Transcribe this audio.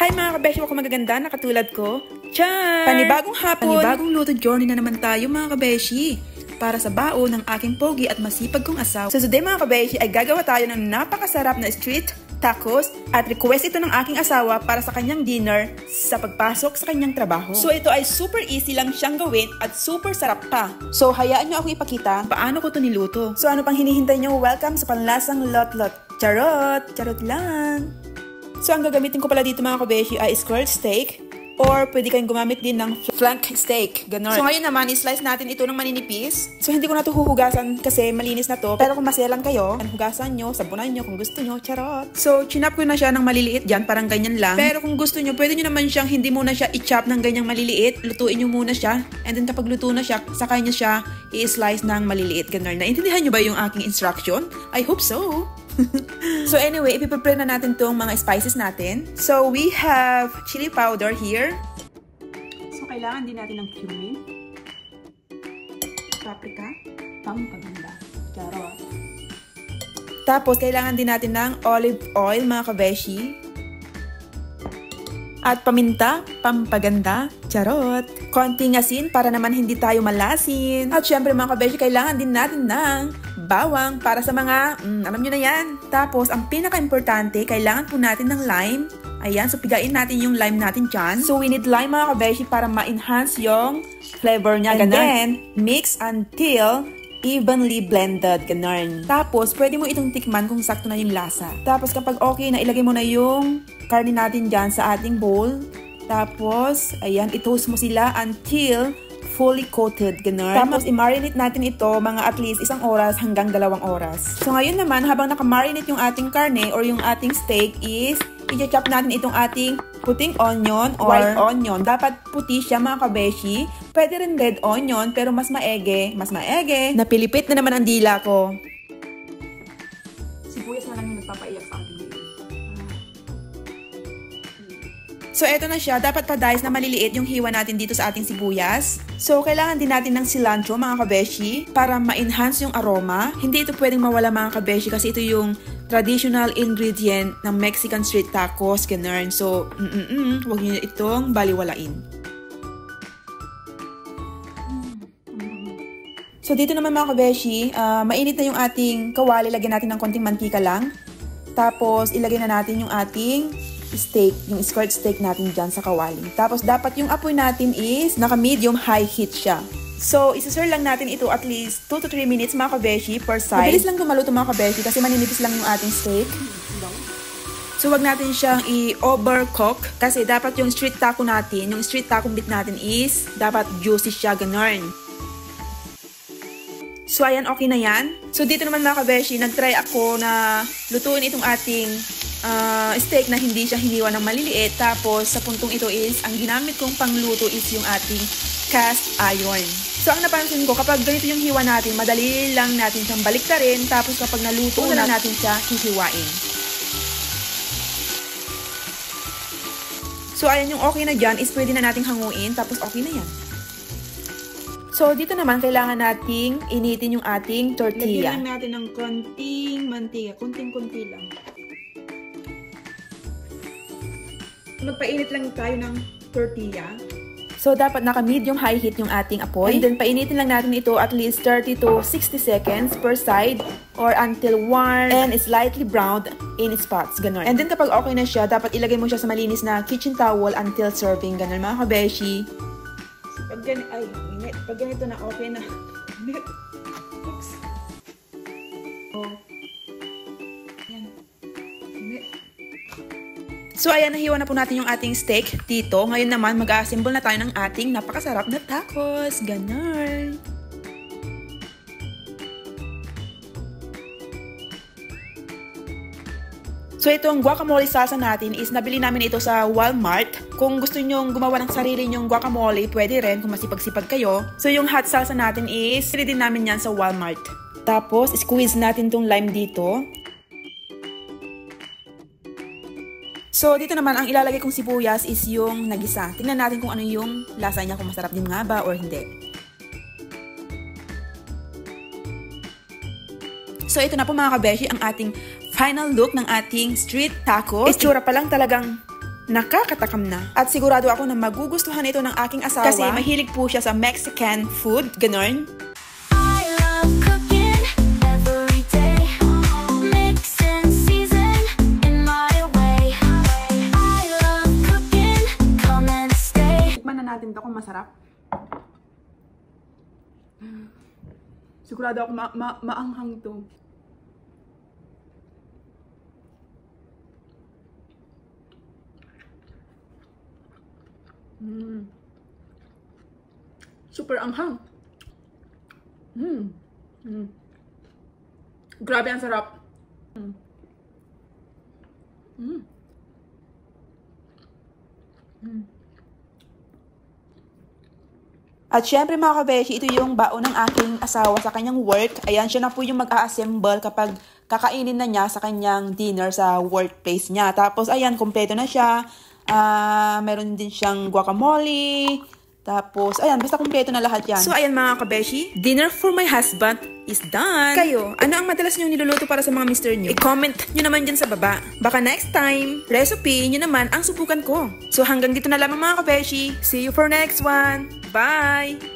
Hi mga kabeshi ko magaganda na katulad ko. Tiyaan! Panibagong hapon! Panibagong luto journey na naman tayo mga kabeshi. Para sa baon ng aking pogi at masipag kong asawa. So today mga kabeshi ay gagawa tayo ng napakasarap na street tacos at request ito ng aking asawa para sa kanyang dinner sa pagpasok sa kanyang trabaho. So ito ay super easy lang siyang gawin at super sarap pa. So hayaan nyo akong ipakita paano ko ito niluto. So ano pang hinihintay nyo? Welcome sa panlasang lot-lot. Charot! Charot lang! So, ang gagamitin ko pala dito mga kabeshi ay squared steak or pwede kayong gumamit din ng flank steak. Ganon. So, ngayon naman, i-slice natin ito ng maninipis. So, hindi ko na ito huhugasan kasi malinis na to. Pero kung maselan kayo, hugasan nyo, sabunan nyo kung gusto nyo. Charot! So, chinap ko na siya ng maliliit dyan, parang ganyan lang. Pero kung gusto nyo, pwede nyo naman siyang hindi muna siya i-chop ng ganyang maliliit. Lutuin nyo muna siya. And then kapag luto na siya, saka nyo siya i-slice ng maliliit. Ganon. Naintindihan nyo ba yung aking instruction? I hope so! So anyway, ipiprepare na natin tong mga spices natin. So we have chili powder here. So kailangan din natin ng cumin, paprika, pampaganda, carrot. Tapos kailangan din natin ng olive oil mga kabeshi. At paminta, pampaganda, charot. Konting asin para naman hindi tayo malasin. At syempre mga kabeshi, kailangan din natin ng bawang para sa mga, alam nyo na yan. Tapos, ang pinaka-importante, kailangan po natin ng lime. Ayan, so pigain natin yung lime natin dyan. So, we need lime mga kabeshi para ma-enhance yung flavor niya. And then, mix until evenly blended, ganun. Tapos, pwede mo itong tikman kung sakto na yung lasa. Tapos, kapag okay na, ilagay mo na yung karne natin dyan sa ating bowl. Tapos, ayan, i-toast mo sila until fully coated, ganun. Tapos, i-marinate natin ito mga at least 1 oras hanggang 2 oras. So, ngayon naman, habang naka-marinate yung ating karne or yung ating steak is, i-chop natin itong ating puting onion or white onion. Dapat puti siya mga kabeshi. Pwede rin red onion, pero mas maege. Napilipit na naman ang dila ko. Sibuyas na lang yung nagpapaiyak sa akin. So, eto na siya. Dapat pa-dice na maliliit yung hiwa natin dito sa ating sibuyas. So, kailangan din natin ng cilantro, mga kabeshi, para ma-enhance yung aroma. Hindi ito pwedeng mawala, mga kabeshi, kasi ito yung traditional ingredient ng Mexican street tacos, ganun. So, huwag nyo itong baliwalain. So, dito naman, mga kabeshi, mainit na yung ating kawali. Lagyan natin ng konting mantika lang. Tapos, ilagay na natin yung ating steak, yung squared steak natin dyan sa kawali. Tapos, dapat yung apoy natin is naka-medium high heat siya. So, isa-serve lang natin ito at least 2 to 3 minutes mga kabeshi per side. Mabilis lang gumaluto mga kabeshi kasi maninipis lang yung ating steak. So, wag natin siyang i-overcook kasi dapat yung street taco natin, yung street taco meat natin is dapat juicy siya, ganun. So, ayan, okay na yan. So, dito naman mga kabeshi, nag-try ako na lutuin itong ating steak na hindi siya hiniwa ng maliliit. Tapos, sa puntong ito is, ang ginamit kong pangluto is yung ating cast iron. So, ang napansin ko, kapag ganito yung hiwa natin, madali lang natin siyang baliktarin. Tapos, kapag naluto na natin siya, hihiwain. So, ayan yung okay na dyan is pwede na nating hanguin. Tapos, okay na yan. So, dito naman, kailangan nating initin yung ating tortilla. Lagyan natin ng konting mantika. Konting-konti lang. Magpainit lang tayo ng tortilla. So, dapat naka-medium high heat yung ating apoy. And then, painitin lang natin ito at least 30 to 60 seconds per side or until warm and slightly browned in spots. Ganon. And then, kapag okay na siya, dapat ilagay mo siya sa malinis na kitchen towel until serving. Ganon, mga kabeshi. Pag ganito na okay na. Oops. Oh. Ayan. So, ayan, nahiwa na po natin yung ating steak dito. Ngayon naman, mag-assemble na tayo ng ating napakasarap na tacos. Ganon. So, itong guacamole salsa natin is nabili namin ito sa Walmart. Kung gusto nyong gumawa ng sarili nyong guacamole, pwede rin kung masipag-sipag kayo. So, yung hot salsa natin is, pwede din namin yan sa Walmart. Tapos, squeeze natin tong lime dito. So, dito naman, ang ilalagay kong sibuyas is yung nagisa. Tingnan natin kung ano yung lasa niya, kung masarap din nga ba or hindi. So, ito na po mga kabeshi, ang ating final look ng ating street tacos. Itsura pa lang talagang nakakatakam na. At sigurado ako na magugustuhan ito ng aking asawa kasi mahilig po siya sa Mexican food, ganon. Tikman na natin ito kung masarap. Sigurado ako maanghang ito. Super anghang. Grabe ang sarap. At syempre mga kabeshi, ito yung baon ng aking asawa sa kanyang work. Ayan, siya na po yung mag-a-assemble kapag kakainin na niya sa kanyang dinner sa workplace niya. Tapos ayan, kompleto na siya. Meron din siyang guacamole. Tapos, ayan, basta kompleto na lahat yan. So, ayan mga kabeshi, dinner for my husband is done. Kayo, ano ang madalas niyong niluluto para sa mga mister niyo? I-comment nyo naman dyan sa baba. Baka next time, recipe nyo naman ang subukan ko. So, hanggang dito na lamang mga kabeshi. See you for next one. Bye!